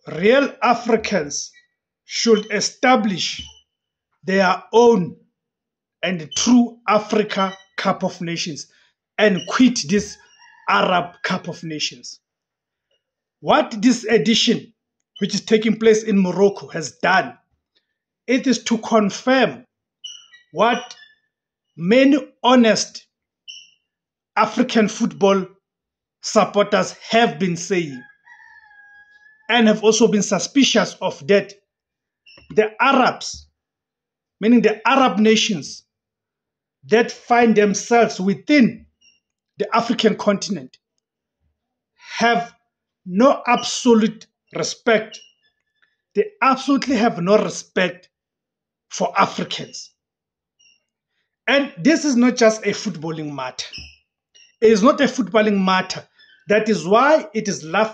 real Africans should establish their own and true Africa Cup of Nations and quit this Arab Cup of Nations. What this edition, which is taking place in Morocco, has done, it is to confirm what many honest African football supporters have been saying and have also been suspicious of, that the Arabs, meaning the Arab nations that find themselves within the African continent, have no absolute respect. They absolutely have no respect for Africans. And this is not just a footballing matter. It is not a footballing matter. That is why it is laughable